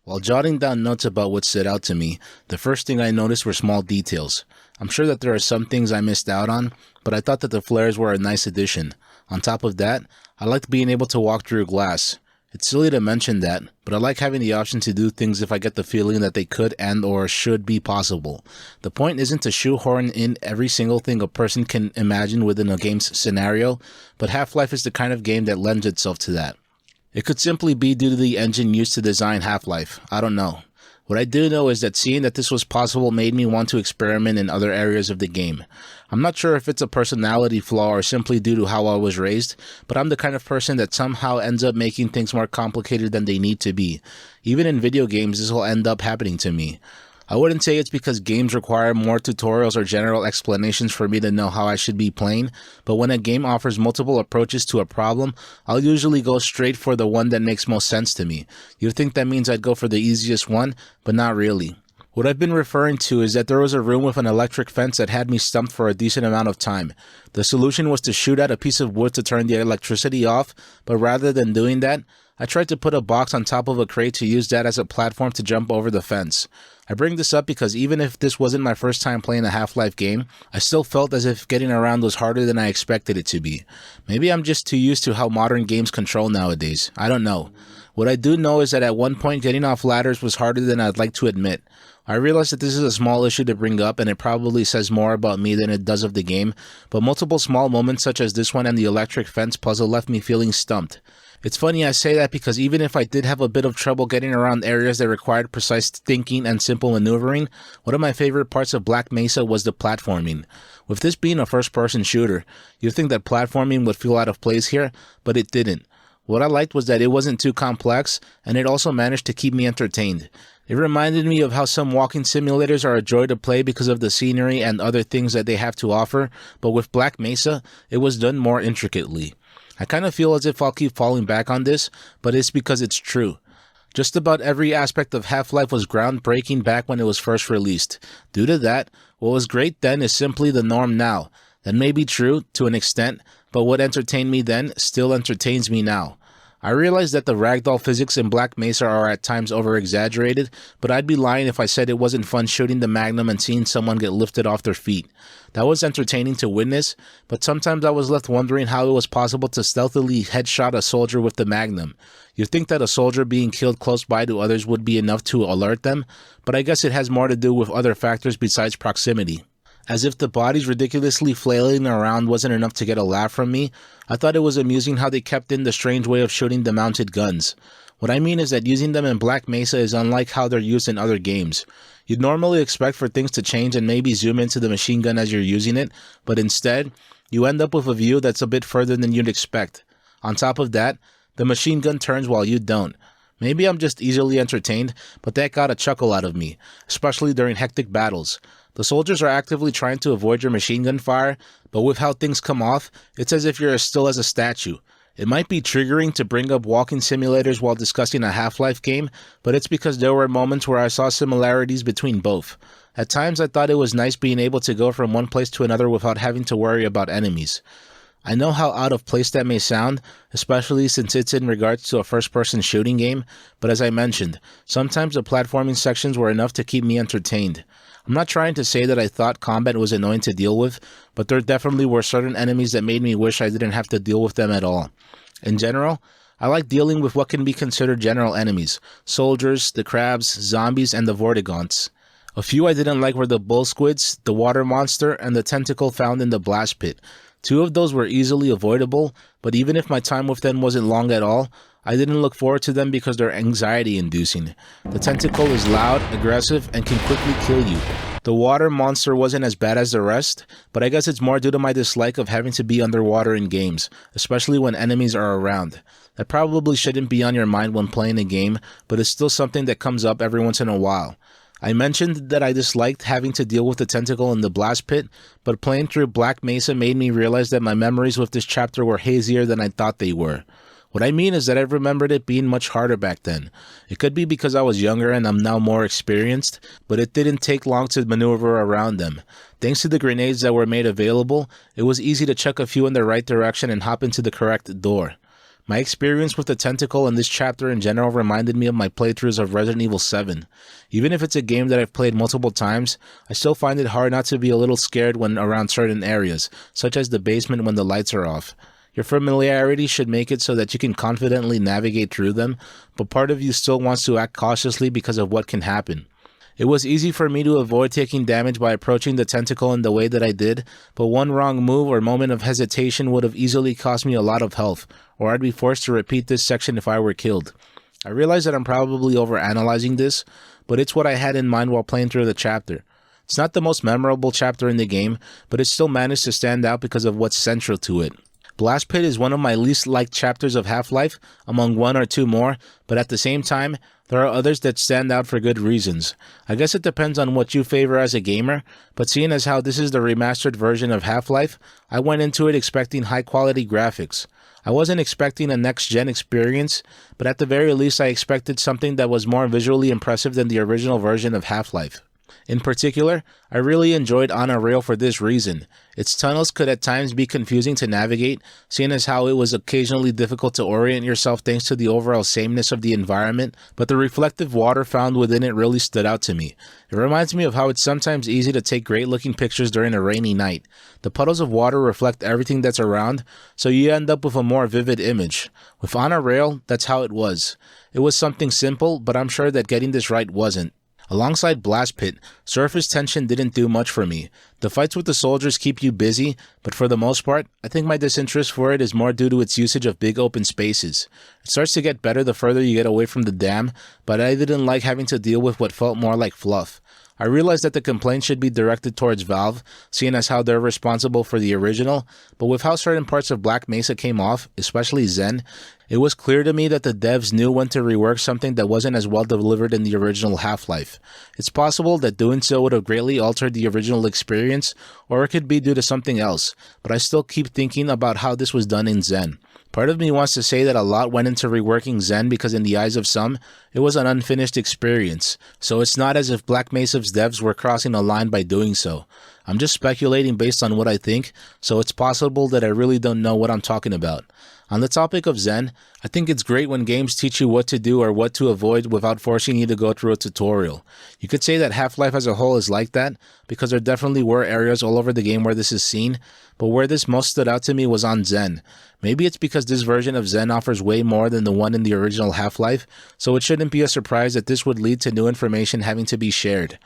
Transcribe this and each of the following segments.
While jotting down notes about what stood out to me, the first thing I noticed were small details. I'm sure that there are some things I missed out on, but I thought that the flares were a nice addition. On top of that, I liked being able to walk through glass. It's silly to mention that, but I like having the option to do things if I get the feeling that they could and or should be possible. The point isn't to shoehorn in every single thing a person can imagine within a game's scenario, but Half-Life is the kind of game that lends itself to that. It could simply be due to the engine used to design Half-Life. I don't know. What I do know is that seeing that this was possible made me want to experiment in other areas of the game. I'm not sure if it's a personality flaw or simply due to how I was raised, but I'm the kind of person that somehow ends up making things more complicated than they need to be. Even in video games, this will end up happening to me. I wouldn't say it's because games require more tutorials or general explanations for me to know how I should be playing, but when a game offers multiple approaches to a problem, I'll usually go straight for the one that makes most sense to me. You'd think that means I'd go for the easiest one, but not really. What I've been referring to is that there was a room with an electric fence that had me stumped for a decent amount of time. The solution was to shoot at a piece of wood to turn the electricity off, but rather than doing that, I tried to put a box on top of a crate to use that as a platform to jump over the fence. I bring this up because even if this wasn't my first time playing a Half-Life game, I still felt as if getting around was harder than I expected it to be. Maybe I'm just too used to how modern games control nowadays. I don't know. What I do know is that at one point getting off ladders was harder than I'd like to admit. I realize that this is a small issue to bring up and it probably says more about me than it does of the game, but multiple small moments such as this one and the electric fence puzzle left me feeling stumped. It's funny I say that because even if I did have a bit of trouble getting around areas that required precise thinking and simple maneuvering, one of my favorite parts of Black Mesa was the platforming. With this being a first-person shooter, you'd think that platforming would feel out of place here, but it didn't. What I liked was that it wasn't too complex, and it also managed to keep me entertained. It reminded me of how some walking simulators are a joy to play because of the scenery and other things that they have to offer, but with Black Mesa, it was done more intricately. I kind of feel as if I'll keep falling back on this, but it's because it's true. Just about every aspect of Half-Life was groundbreaking back when it was first released. Due to that, what was great then is simply the norm now. That may be true to an extent, but what entertained me then still entertains me now. I realize that the Ragdoll Physics in Black Mesa are at times over-exaggerated, but I'd be lying if I said it wasn't fun shooting the Magnum and seeing someone get lifted off their feet. That was entertaining to witness, but sometimes I was left wondering how it was possible to stealthily headshot a soldier with the Magnum. You'd think that a soldier being killed close by to others would be enough to alert them, but I guess it has more to do with other factors besides proximity. As if the bodies ridiculously flailing around wasn't enough to get a laugh from me, I thought it was amusing how they kept in the strange way of shooting the mounted guns. What I mean is that using them in Black Mesa is unlike how they're used in other games. You'd normally expect for things to change and maybe zoom into the machine gun as you're using it, but instead, you end up with a view that's a bit further than you'd expect. On top of that, the machine gun turns while you don't. Maybe I'm just easily entertained, but that got a chuckle out of me, especially during hectic battles. The soldiers are actively trying to avoid your machine gun fire, but with how things come off, it's as if you're as still as a statue. It might be triggering to bring up walking simulators while discussing a Half-Life game, but it's because there were moments where I saw similarities between both. At times I thought it was nice being able to go from one place to another without having to worry about enemies. I know how out of place that may sound, especially since it's in regards to a first-person shooting game, but as I mentioned, sometimes the platforming sections were enough to keep me entertained. I'm not trying to say that I thought combat was annoying to deal with, but there definitely were certain enemies that made me wish I didn't have to deal with them at all. In general, I like dealing with what can be considered general enemies: soldiers, the crabs, zombies, and the vortigaunts. A few I didn't like were the bull squids, the water monster, and the tentacle found in the blast pit. Two of those were easily avoidable, but even if my time with them wasn't long at all, I didn't look forward to them because they're anxiety-inducing. The tentacle is loud, aggressive, and can quickly kill you. The water monster wasn't as bad as the rest, but I guess it's more due to my dislike of having to be underwater in games, especially when enemies are around. That probably shouldn't be on your mind when playing a game, but it's still something that comes up every once in a while. I mentioned that I disliked having to deal with the tentacle in the blast pit, but playing through Black Mesa made me realize that my memories with this chapter were hazier than I thought they were. What I mean is that I remembered it being much harder back then. It could be because I was younger and I'm now more experienced, but it didn't take long to maneuver around them. Thanks to the grenades that were made available, it was easy to chuck a few in the right direction and hop into the correct door. My experience with the tentacle in this chapter in general reminded me of my playthroughs of Resident Evil 7. Even if it's a game that I've played multiple times, I still find it hard not to be a little scared when around certain areas, such as the basement when the lights are off. Your familiarity should make it so that you can confidently navigate through them, but part of you still wants to act cautiously because of what can happen. It was easy for me to avoid taking damage by approaching the tentacle in the way that I did, but one wrong move or moment of hesitation would have easily cost me a lot of health, or I'd be forced to repeat this section if I were killed. I realize that I'm probably overanalyzing this, but it's what I had in mind while playing through the chapter. It's not the most memorable chapter in the game, but it still managed to stand out because of what's central to it. Blast Pit is one of my least liked chapters of Half-Life, among one or two more, but at the same time, there are others that stand out for good reasons. I guess it depends on what you favor as a gamer, but seeing as how this is the remastered version of Half-Life, I went into it expecting high-quality graphics. I wasn't expecting a next-gen experience, but at the very least I expected something that was more visually impressive than the original version of Half-Life. In particular, I really enjoyed On a Rail for this reason. Its tunnels could at times be confusing to navigate, seeing as how it was occasionally difficult to orient yourself thanks to the overall sameness of the environment, but the reflective water found within it really stood out to me. It reminds me of how it's sometimes easy to take great-looking pictures during a rainy night. The puddles of water reflect everything that's around, so you end up with a more vivid image. With On a Rail, that's how it was. It was something simple, but I'm sure that getting this right wasn't. Alongside Blast Pit, surface tension didn't do much for me. The fights with the soldiers keep you busy, but for the most part, I think my disinterest for it is more due to its usage of big open spaces. It starts to get better the further you get away from the dam, but I didn't like having to deal with what felt more like fluff. I realized that the complaint should be directed towards Valve, seeing as how they're responsible for the original, but with how certain parts of Black Mesa came off, especially Zen, it was clear to me that the devs knew when to rework something that wasn't as well delivered in the original Half-Life. It's possible that doing so would have greatly altered the original experience, or it could be due to something else, but I still keep thinking about how this was done in Zen. Part of me wants to say that a lot went into reworking Zen because in the eyes of some, it was an unfinished experience, so it's not as if Black Mesa's devs were crossing a line by doing so. I'm just speculating based on what I think, so it's possible that I really don't know what I'm talking about. On the topic of Zen, I think it's great when games teach you what to do or what to avoid without forcing you to go through a tutorial. You could say that Half-Life as a whole is like that, because there definitely were areas all over the game where this is seen, but where this most stood out to me was on Zen. Maybe it's because this version of Zen offers way more than the one in the original Half-Life, so it shouldn't be a surprise that this would lead to new information having to be shared.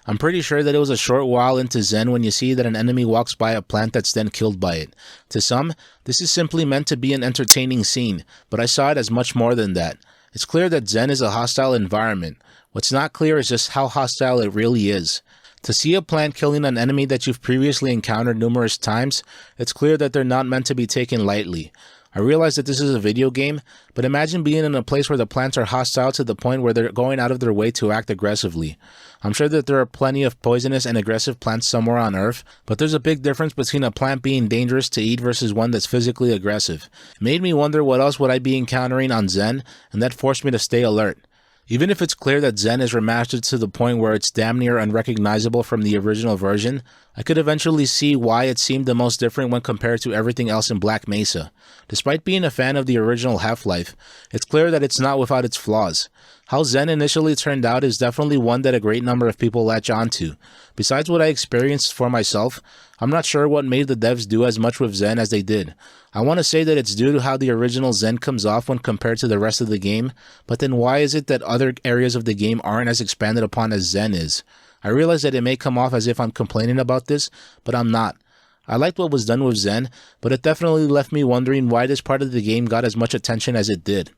I'm pretty sure that it was a short while into Zen when you see that an enemy walks by a plant that's then killed by it. To some, this is simply meant to be an entertaining scene, but I saw it as much more than that. It's clear that Zen is a hostile environment. What's not clear is just how hostile it really is. To see a plant killing an enemy that you've previously encountered numerous times, it's clear that they're not meant to be taken lightly. I realize that this is a video game, but imagine being in a place where the plants are hostile to the point where they're going out of their way to act aggressively. I'm sure that there are plenty of poisonous and aggressive plants somewhere on Earth, but there's a big difference between a plant being dangerous to eat versus one that's physically aggressive. It made me wonder what else would I be encountering on Zen, and that forced me to stay alert. Even if it's clear that Zen is remastered to the point where it's damn near unrecognizable from the original version, I could eventually see why it seemed the most different when compared to everything else in Black Mesa. Despite being a fan of the original Half-Life, it's clear that it's not without its flaws. How Zen initially turned out is definitely one that a great number of people latch onto. Besides what I experienced for myself, I'm not sure what made the devs do as much with Zen as they did. I want to say that it's due to how the original Zen comes off when compared to the rest of the game, but then why is it that other areas of the game aren't as expanded upon as Zen is? I realize that it may come off as if I'm complaining about this, but I'm not. I liked what was done with Zen, but it definitely left me wondering why this part of the game got as much attention as it did.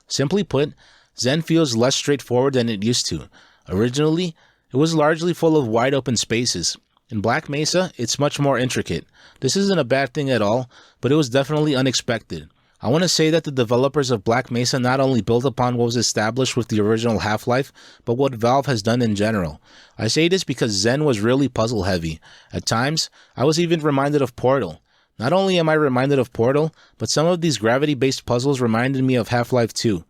Simply put, Zen feels less straightforward than it used to. Originally, it was largely full of wide open spaces. In Black Mesa, it's much more intricate. This isn't a bad thing at all, but it was definitely unexpected. I want to say that the developers of Black Mesa not only built upon what was established with the original Half-Life, but what Valve has done in general. I say this because Zen was really puzzle heavy. At times, I was even reminded of Portal. Not only am I reminded of Portal, but some of these gravity-based puzzles reminded me of Half-Life 2.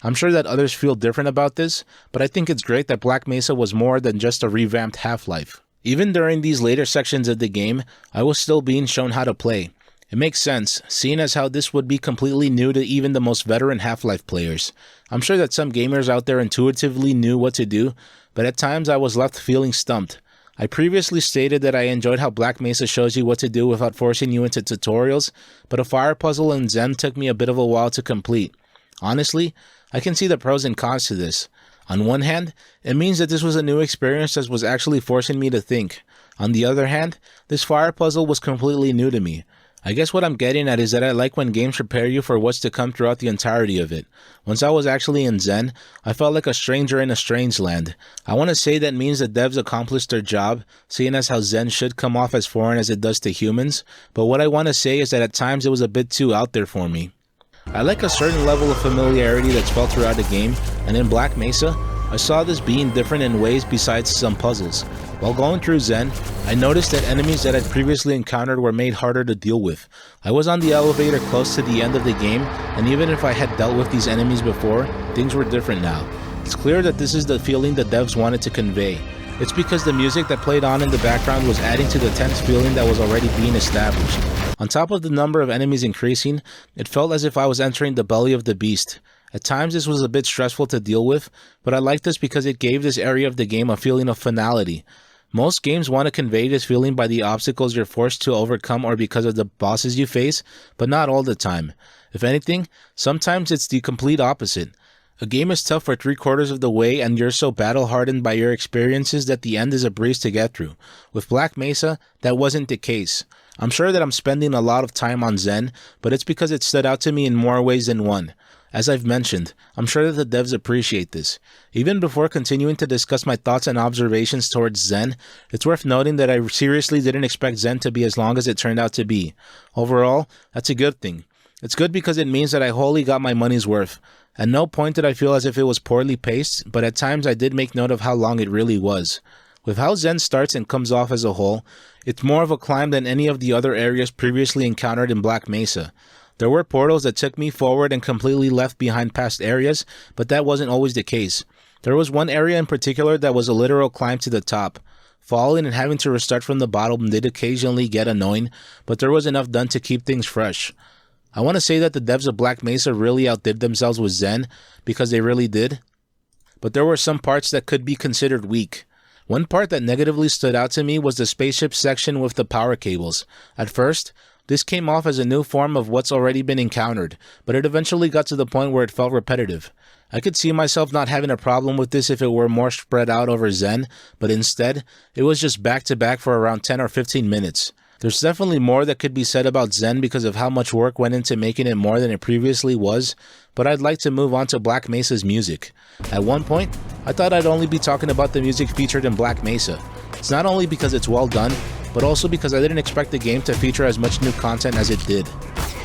I'm sure that others feel different about this, but I think it's great that Black Mesa was more than just a revamped Half-Life. Even during these later sections of the game, I was still being shown how to play. It makes sense, seeing as how this would be completely new to even the most veteran Half-Life players. I'm sure that some gamers out there intuitively knew what to do, but at times I was left feeling stumped. I previously stated that I enjoyed how Black Mesa shows you what to do without forcing you into tutorials, but a fire puzzle in Zen took me a bit of a while to complete. Honestly, I can see the pros and cons to this. On one hand, it means that this was a new experience that was actually forcing me to think. On the other hand, this fire puzzle was completely new to me. I guess what I'm getting at is that I like when games prepare you for what's to come throughout the entirety of it. Once I was actually in Zen, I felt like a stranger in a strange land. I want to say that means the devs accomplished their job, seeing as how Zen should come off as foreign as it does to humans, but what I want to say is that at times it was a bit too out there for me. I like a certain level of familiarity that's felt throughout the game, and in Black Mesa, I saw this being different in ways besides some puzzles. While going through Zen, I noticed that enemies that I'd previously encountered were made harder to deal with. I was on the elevator close to the end of the game, and even if I had dealt with these enemies before, things were different now. It's clear that this is the feeling the devs wanted to convey. It's because the music that played on in the background was adding to the tense feeling that was already being established. On top of the number of enemies increasing, it felt as if I was entering the belly of the beast. At times this was a bit stressful to deal with, but I liked this because it gave this area of the game a feeling of finality. Most games want to convey this feeling by the obstacles you're forced to overcome or because of the bosses you face, but not all the time. If anything, sometimes it's the complete opposite. A game is tough for 3/4 of the way and you're so battle-hardened by your experiences that the end is a breeze to get through. With Black Mesa, that wasn't the case. I'm sure that I'm spending a lot of time on Zen, but it's because it stood out to me in more ways than one. As I've mentioned, I'm sure that the devs appreciate this. Even before continuing to discuss my thoughts and observations towards Zen, it's worth noting that I seriously didn't expect Zen to be as long as it turned out to be. Overall, that's a good thing. It's good because it means that I wholly got my money's worth. At no point did I feel as if it was poorly paced, but at times I did make note of how long it really was. With how Zen starts and comes off as a whole, it's more of a climb than any of the other areas previously encountered in Black Mesa. There were portals that took me forward and completely left behind past areas, but that wasn't always the case. There was one area in particular that was a literal climb to the top. Falling and having to restart from the bottom did occasionally get annoying, but there was enough done to keep things fresh. I want to say that the devs of Black Mesa really outdid themselves with Zen, because they really did. But there were some parts that could be considered weak. One part that negatively stood out to me was the spaceship section with the power cables. At first, this came off as a new form of what's already been encountered, but it eventually got to the point where it felt repetitive. I could see myself not having a problem with this if it were more spread out over Zen, but instead, it was just back to back for around 10 or 15 minutes. There's definitely more that could be said about Zen because of how much work went into making it more than it previously was, but I'd like to move on to Black Mesa's music. At one point, I thought I'd only be talking about the music featured in Black Mesa. It's not only because it's well done, but also because I didn't expect the game to feature as much new content as it did.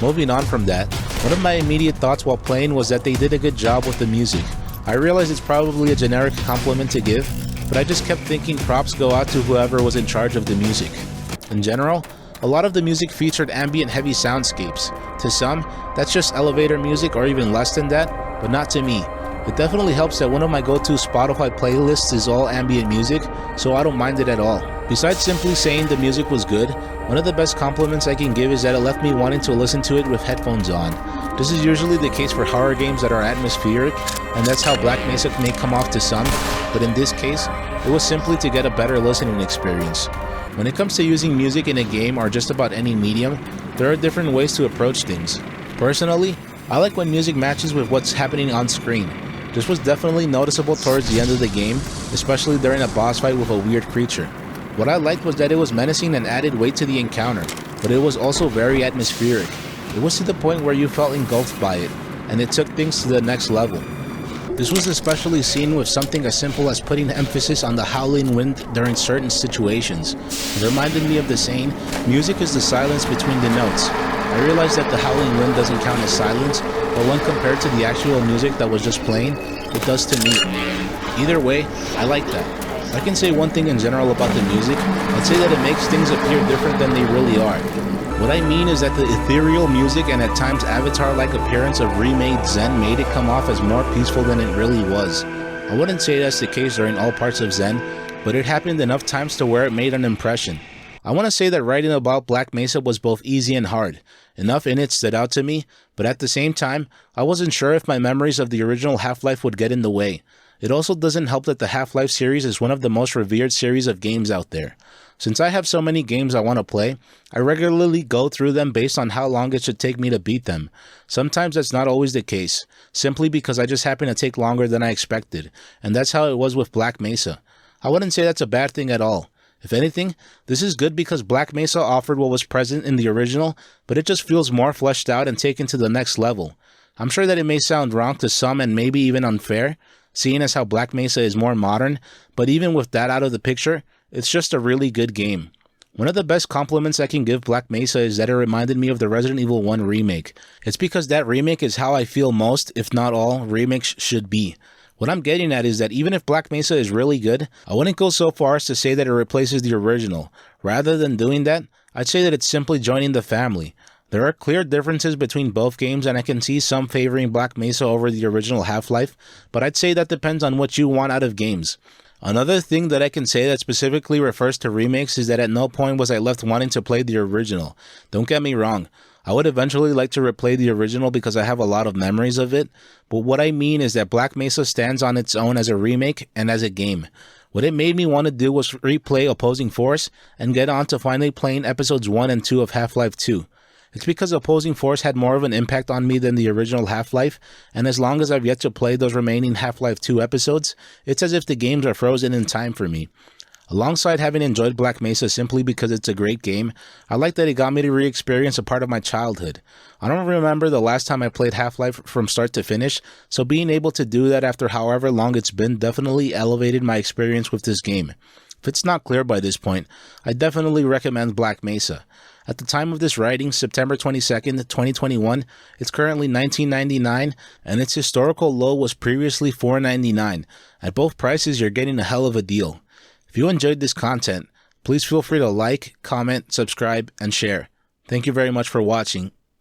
Moving on from that, one of my immediate thoughts while playing was that they did a good job with the music. I realize it's probably a generic compliment to give, but I just kept thinking props go out to whoever was in charge of the music. In general, a lot of the music featured ambient heavy soundscapes. To some, that's just elevator music or even less than that, but not to me. It definitely helps that one of my go-to Spotify playlists is all ambient music, so I don't mind it at all. Besides simply saying the music was good, one of the best compliments I can give is that it left me wanting to listen to it with headphones on. This is usually the case for horror games that are atmospheric, and that's how Black Mesa may come off to some, but in this case, it was simply to get a better listening experience. When it comes to using music in a game or just about any medium, there are different ways to approach things. Personally, I like when music matches with what's happening on screen. This was definitely noticeable towards the end of the game, especially during a boss fight with a weird creature. What I liked was that it was menacing and added weight to the encounter, but it was also very atmospheric. It was to the point where you felt engulfed by it, and it took things to the next level. This was especially seen with something as simple as putting emphasis on the howling wind during certain situations. It reminded me of the saying, music is the silence between the notes. I realized that the howling wind doesn't count as silence, but when compared to the actual music that was just playing, it does to me. Either way, I like that. If I can say one thing in general about the music, I'd say that it makes things appear different than they really are. What I mean is that the ethereal music and at times avatar-like appearance of remade Zen made it come off as more peaceful than it really was. I wouldn't say that's the case during all parts of Zen, but it happened enough times to where it made an impression. I want to say that writing about Black Mesa was both easy and hard. Enough in it stood out to me, but at the same time, I wasn't sure if my memories of the original Half-Life would get in the way. It also doesn't help that the Half-Life series is one of the most revered series of games out there. Since I have so many games I want to play, I regularly go through them based on how long it should take me to beat them. Sometimes that's not always the case, simply because I just happen to take longer than I expected, and that's how it was with Black Mesa. I wouldn't say that's a bad thing at all. If anything, this is good because Black Mesa offered what was present in the original, but it just feels more fleshed out and taken to the next level. I'm sure that it may sound wrong to some and maybe even unfair, seeing as how Black Mesa is more modern, but even with that out of the picture, it's just a really good game. One of the best compliments I can give Black Mesa is that it reminded me of the Resident Evil 1 remake. It's because that remake is how I feel most, if not all, remakes should be. What I'm getting at is that even if Black Mesa is really good, I wouldn't go so far as to say that it replaces the original. Rather than doing that, I'd say that it's simply joining the family. There are clear differences between both games, and I can see some favoring Black Mesa over the original Half-Life, but I'd say that depends on what you want out of games. Another thing that I can say that specifically refers to remakes is that at no point was I left wanting to play the original. Don't get me wrong, I would eventually like to replay the original because I have a lot of memories of it, but what I mean is that Black Mesa stands on its own as a remake and as a game. What it made me want to do was replay Opposing Force and get on to finally playing episodes 1 and 2 of Half-Life 2. It's because Opposing Force had more of an impact on me than the original Half-Life, and as long as I've yet to play those remaining Half-Life 2 episodes, it's as if the games are frozen in time for me. Alongside having enjoyed Black Mesa simply because it's a great game, I like that it got me to re-experience a part of my childhood. I don't remember the last time I played Half-Life from start to finish, so being able to do that after however long it's been definitely elevated my experience with this game. If it's not clear by this point, I definitely recommend Black Mesa. At the time of this writing, September 22nd, 2021, it's currently $19.99, and its historical low was previously $4.99. At both prices, you're getting a hell of a deal. If you enjoyed this content, please feel free to like, comment, subscribe, and share. Thank you very much for watching.